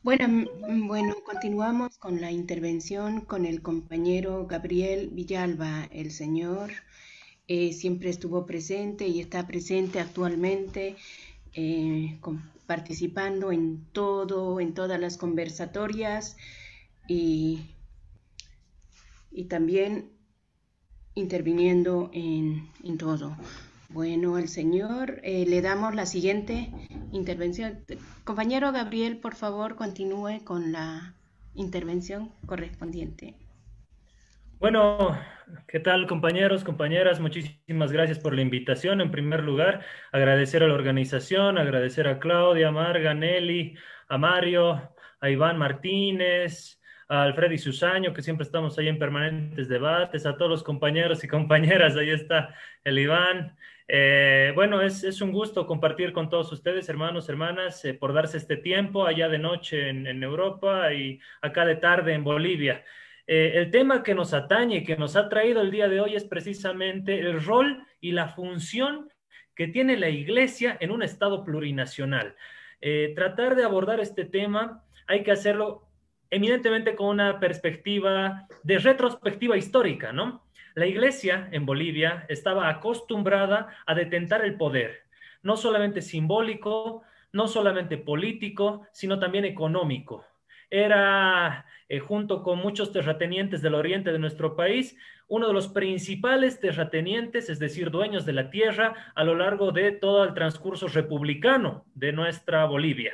Bueno, bueno, continuamos con la intervención con el compañero Gabriel Villalba. El señor siempre estuvo presente y está presente actualmente, participando en todo, en todas las conversatorias y, y también interviniendo en todo. Bueno, al señor le damos la siguiente intervención. Compañero Gabriel, por favor, continúe con la intervención correspondiente. Bueno, ¿qué tal compañeros, compañeras? Muchísimas gracias por la invitación. En primer lugar, agradecer a la organización, agradecer a Claudia, a Marga, Nelly, a Mario, a Iván Martínez, a Alfredo y Susaño, que siempre estamos ahí en permanentes debates, a todos los compañeros y compañeras, ahí está el Iván. Bueno, es un gusto compartir con todos ustedes, hermanos, hermanas, por darse este tiempo allá de noche en Europa y acá de tarde en Bolivia. El tema que nos atañe y que nos ha traído el día de hoy es precisamente el rol y la función que tiene la Iglesia en un Estado plurinacional. Tratar de abordar este tema hay que hacerlo eminentemente con una perspectiva de retrospectiva histórica, ¿no? La Iglesia en Bolivia estaba acostumbrada a detentar el poder, no solamente simbólico, no solamente político, sino también económico. Era junto con muchos terratenientes del oriente de nuestro país, uno de los principales terratenientes, es decir, dueños de la tierra a lo largo de todo el transcurso republicano de nuestra Bolivia.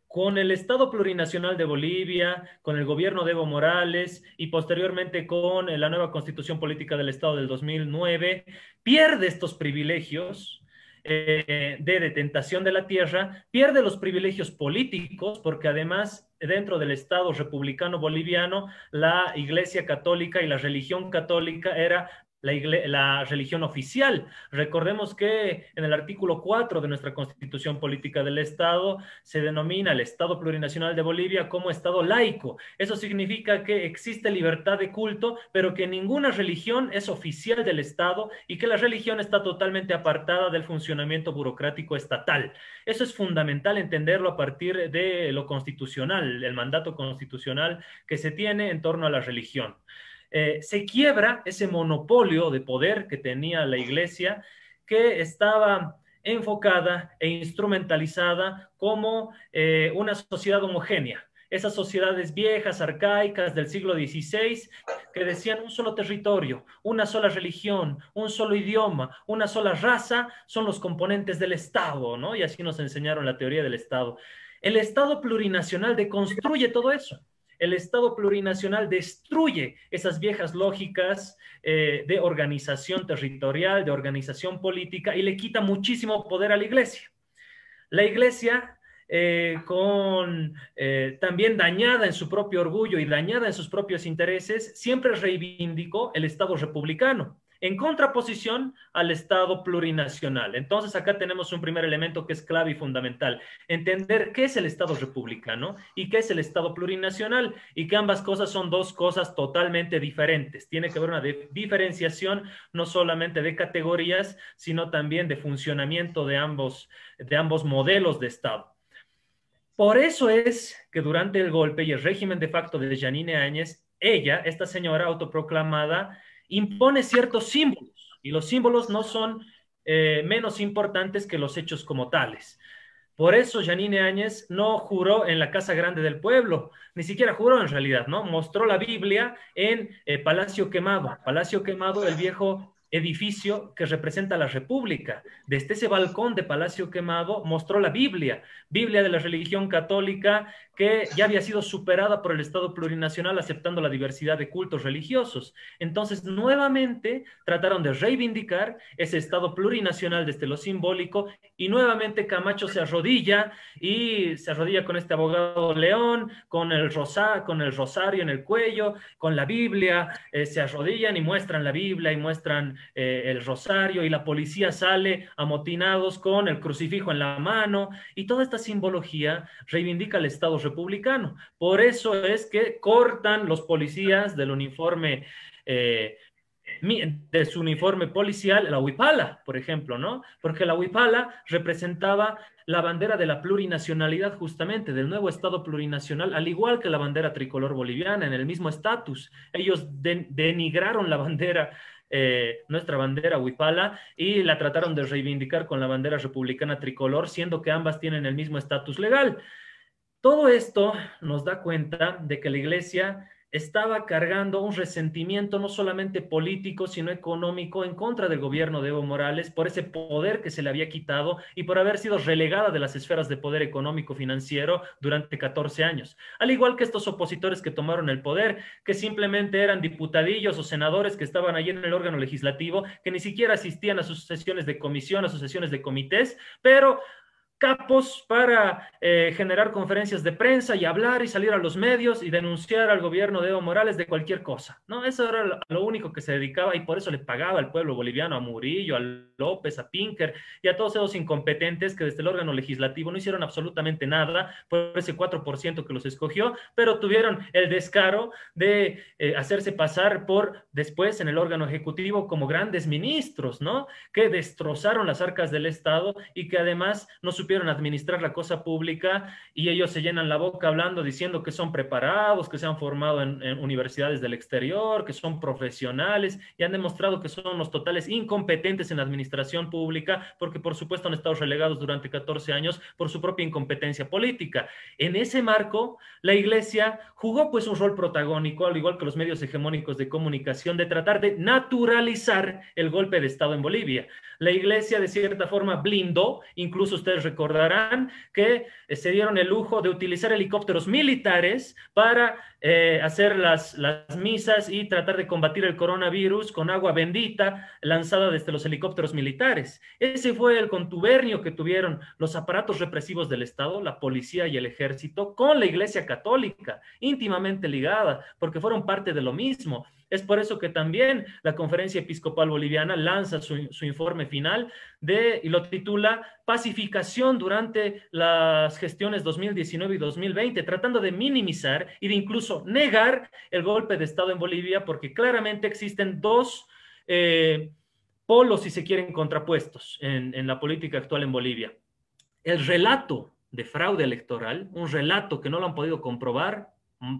Con el Estado Plurinacional de Bolivia, con el gobierno de Evo Morales y posteriormente con la nueva Constitución Política del Estado del 2009, pierde estos privilegios de detentación de la tierra, pierde los privilegios políticos, porque además dentro del Estado republicano boliviano, la Iglesia Católica y la religión católica era la religión oficial. Recordemos que en el artículo 4 de nuestra Constitución Política del Estado se denomina el Estado Plurinacional de Bolivia como Estado laico. Eso significa que existe libertad de culto, pero que ninguna religión es oficial del Estado y que la religión está totalmente apartada del funcionamiento burocrático estatal. Eso es fundamental entenderlo a partir de lo constitucional, el mandato constitucional que se tiene en torno a la religión. Se quiebra ese monopolio de poder que tenía la Iglesia, que estaba enfocada e instrumentalizada como una sociedad homogénea. Esas sociedades viejas, arcaicas del siglo XVI, que decían un solo territorio, una sola religión, un solo idioma, una sola raza, son los componentes del Estado, ¿no? Y así nos enseñaron la teoría del Estado. El Estado plurinacional deconstruye todo eso. El Estado plurinacional destruye esas viejas lógicas de organización territorial, de organización política y le quita muchísimo poder a la iglesia. La iglesia, también dañada en su propio orgullo y dañada en sus propios intereses, siempre reivindicó el Estado republicano en contraposición al Estado plurinacional. Entonces, acá tenemos un primer elemento que es clave y fundamental, entender qué es el Estado republicano y qué es el Estado plurinacional, y que ambas cosas son dos cosas totalmente diferentes. Tiene que haber una diferenciación no solamente de categorías, sino también de funcionamiento de ambos modelos de Estado. Por eso es que durante el golpe y el régimen de facto de Yanine Áñez, ella, esta señora autoproclamada, impone ciertos símbolos, y los símbolos no son menos importantes que los hechos como tales. Por eso Yanine Áñez no juró en la Casa Grande del Pueblo, ni siquiera juró en realidad, ¿no? Mostró la Biblia en Palacio Quemado, el viejo edificio que representa la República. Desde ese balcón de Palacio Quemado mostró la Biblia, Biblia de la religión católica que ya había sido superada por el Estado plurinacional aceptando la diversidad de cultos religiosos. Entonces, nuevamente trataron de reivindicar ese Estado plurinacional desde lo simbólico y nuevamente Camacho se arrodilla con este abogado León, con el rosario en el cuello, con la Biblia, se arrodillan y muestran la Biblia y muestran el rosario y la policía sale amotinados con el crucifijo en la mano y toda esta simbología reivindica el Estado republicano. Por eso es que cortan los policías del uniforme de su uniforme policial la huipala, por ejemplo, ¿no? Porque la huipala representaba la bandera de la plurinacionalidad, justamente, del nuevo Estado plurinacional, al igual que la bandera tricolor boliviana, en el mismo estatus. Ellos denigraron la bandera, nuestra bandera huipala, y la trataron de reivindicar con la bandera republicana tricolor, siendo que ambas tienen el mismo estatus legal. Todo esto nos da cuenta de que la iglesia estaba cargando un resentimiento no solamente político, sino económico en contra del gobierno de Evo Morales por ese poder que se le había quitado y por haber sido relegada de las esferas de poder económico financiero durante 14 años. Al igual que estos opositores que tomaron el poder, que simplemente eran diputadillos o senadores que estaban allí en el órgano legislativo, que ni siquiera asistían a sus sesiones de comisión, a sus sesiones de comités, pero capos para generar conferencias de prensa y hablar y salir a los medios y denunciar al gobierno de Evo Morales de cualquier cosa, ¿no? Eso era lo único que se dedicaba y por eso le pagaba al pueblo boliviano, a Murillo, a López, a Pinker y a todos esos incompetentes que desde el órgano legislativo no hicieron absolutamente nada por ese 4% que los escogió, pero tuvieron el descaro de hacerse pasar por después en el órgano ejecutivo como grandes ministros, ¿no? Que destrozaron las arcas del Estado y que además no supieron administrar la cosa pública, y ellos se llenan la boca hablando, diciendo que son preparados, que se han formado en universidades del exterior, que son profesionales, y han demostrado que son los totales incompetentes en la administración pública, porque por supuesto han estado relegados durante 14 años por su propia incompetencia política. En ese marco, la Iglesia jugó pues un rol protagónico, al igual que los medios hegemónicos de comunicación, de tratar de naturalizar el golpe de Estado en Bolivia. La Iglesia de cierta forma blindó, incluso ustedes recordarán que se dieron el lujo de utilizar helicópteros militares para hacer las misas y tratar de combatir el coronavirus con agua bendita lanzada desde los helicópteros militares. Ese fue el contubernio que tuvieron los aparatos represivos del Estado, la policía y el ejército, con la Iglesia Católica, íntimamente ligada, porque fueron parte de lo mismo. Es por eso que también la Conferencia Episcopal Boliviana lanza su informe final y lo titula Pacificación durante las gestiones 2019 y 2020, tratando de minimizar y de incluso negar el golpe de Estado en Bolivia, porque claramente existen dos polos, si se quieren, contrapuestos en la política actual en Bolivia. El relato de fraude electoral, un relato que no lo han podido comprobar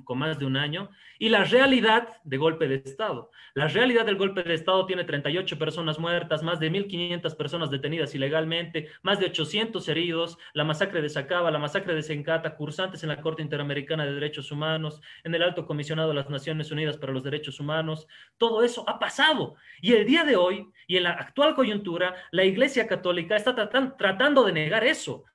con más de un año, y la realidad de golpe de Estado. La realidad del golpe de Estado tiene 38 personas muertas, más de 1.500 personas detenidas ilegalmente, más de 800 heridos, la masacre de Sacaba, la masacre de Sencata, cursantes en la Corte Interamericana de Derechos Humanos, en el Alto Comisionado de las Naciones Unidas para los Derechos Humanos. Todo eso ha pasado. Y el día de hoy, y en la actual coyuntura, la Iglesia Católica está tratando de negar eso.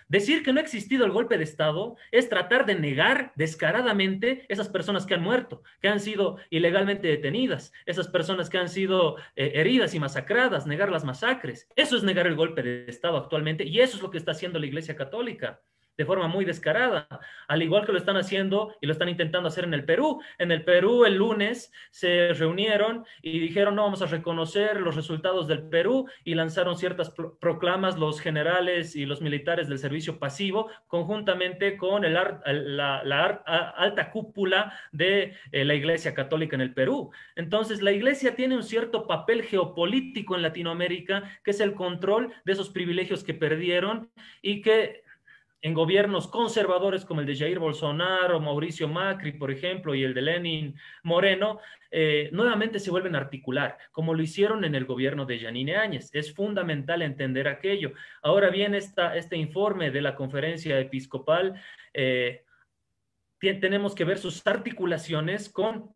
Decir que no ha existido el golpe de Estado es tratar de negar descaradamente esas personas que han muerto, que han sido ilegalmente detenidas, esas personas que han sido heridas y masacradas, negar las masacres. Eso es negar el golpe de Estado actualmente, y eso es lo que está haciendo la Iglesia Católica de forma muy descarada, al igual que lo están haciendo y lo están intentando hacer en el Perú. En el Perú el lunes se reunieron y dijeron: no, vamos a reconocer los resultados del Perú, y lanzaron ciertas proclamas los generales y los militares del servicio pasivo, conjuntamente con la alta cúpula de la Iglesia Católica en el Perú. Entonces la Iglesia tiene un cierto papel geopolítico en Latinoamérica, que es el control de esos privilegios que perdieron y que en gobiernos conservadores como el de Jair Bolsonaro, Mauricio Macri, por ejemplo, y el de Lenin Moreno, nuevamente se vuelven a articular, como lo hicieron en el gobierno de Yanine Áñez. Es fundamental entender aquello. Ahora bien, este informe de la Conferencia Episcopal, tenemos que ver sus articulaciones con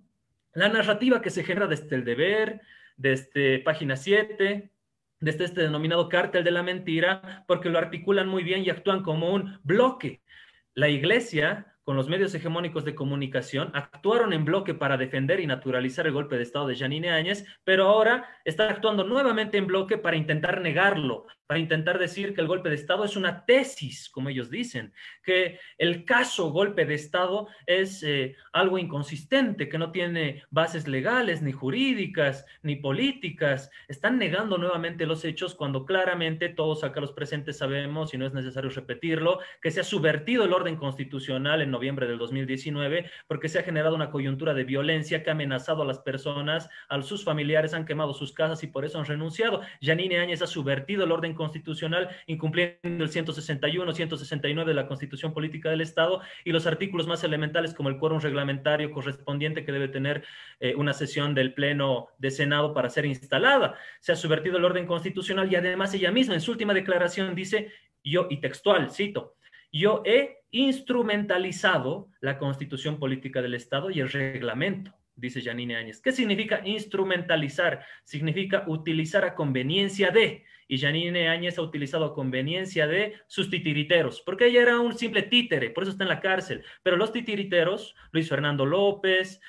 la narrativa que se genera desde El Deber, desde Página 7, desde este denominado cártel de la mentira, porque lo articulan muy bien y actúan como un bloque. La Iglesia, con los medios hegemónicos de comunicación, actuaron en bloque para defender y naturalizar el golpe de Estado de Yanine Áñez, pero ahora está actuando nuevamente en bloque para intentar negarlo, para intentar decir que el golpe de Estado es una tesis, como ellos dicen, que el caso golpe de Estado es algo inconsistente, que no tiene bases legales, ni jurídicas, ni políticas. Están negando nuevamente los hechos cuando claramente todos acá los presentes sabemos, y no es necesario repetirlo, que se ha subvertido el orden constitucional en noviembre del 2019, porque se ha generado una coyuntura de violencia que ha amenazado a las personas, a sus familiares, han quemado sus casas y por eso han renunciado. Yanine Áñez ha subvertido el orden constitucional, incumpliendo el 161, 169 de la Constitución Política del Estado y los artículos más elementales como el quórum reglamentario correspondiente que debe tener una sesión del Pleno de Senado para ser instalada. Se ha subvertido el orden constitucional y además ella misma en su última declaración dice, yo, y textual, cito, yo he instrumentalizado la Constitución Política del Estado y el reglamento, dice Yanine Áñez. ¿Qué significa instrumentalizar? Significa utilizar a conveniencia de, y Yanine Áñez ha utilizado a conveniencia de sus titiriteros, porque ella era un simple títere, por eso está en la cárcel, pero los titiriteros, Luis Fernando López,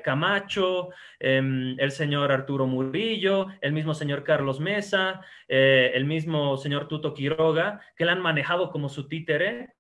Camacho, el señor Arturo Murillo, el mismo señor Carlos Mesa, el mismo señor Tuto Quiroga, que la han manejado como su títere,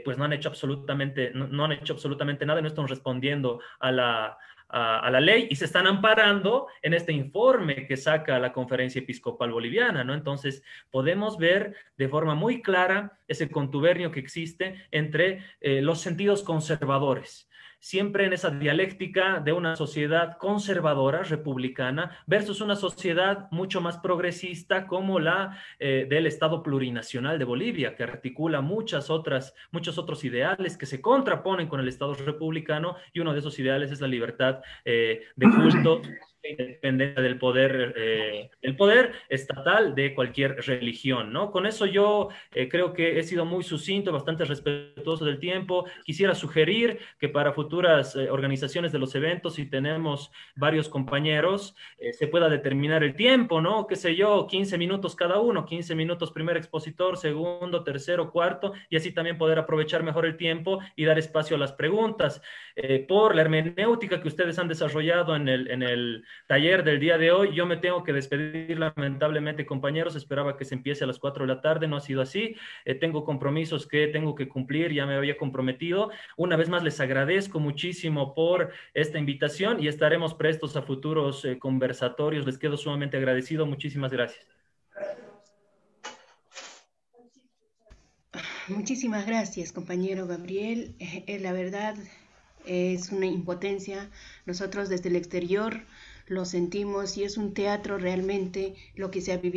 pues no han hecho absolutamente nada y no están respondiendo a la ley y se están amparando en este informe que saca la Conferencia Episcopal Boliviana, ¿no? Entonces, podemos ver de forma muy clara ese contubernio que existe entre los sentidos conservadores, siempre en esa dialéctica de una sociedad conservadora, republicana, versus una sociedad mucho más progresista como la del Estado plurinacional de Bolivia, que articula muchos otros ideales que se contraponen con el Estado republicano, y uno de esos ideales es la libertad de culto, independencia del poder estatal de cualquier religión, ¿no? Con eso yo creo que he sido muy sucinto, bastante respetuoso del tiempo. Quisiera sugerir que para futuras organizaciones de los eventos, si tenemos varios compañeros, se pueda determinar el tiempo, ¿no? Qué sé yo, 15 minutos cada uno, 15 minutos primer expositor, segundo, tercero, cuarto, y así también poder aprovechar mejor el tiempo y dar espacio a las preguntas. Por la hermenéutica que ustedes han desarrollado en el taller del día de hoy, yo me tengo que despedir lamentablemente, compañeros. Esperaba que se empiece a las 4 de la tarde, no ha sido así. Tengo compromisos que tengo que cumplir, ya me había comprometido. Una vez más les agradezco muchísimo por esta invitación y estaremos prestos a futuros conversatorios. Les quedo sumamente agradecido. Muchísimas gracias. Muchísimas gracias, compañero Gabriel. La verdad es una impotencia. Nosotros desde el exterior lo sentimos y es un teatro realmente lo que se ha vivido.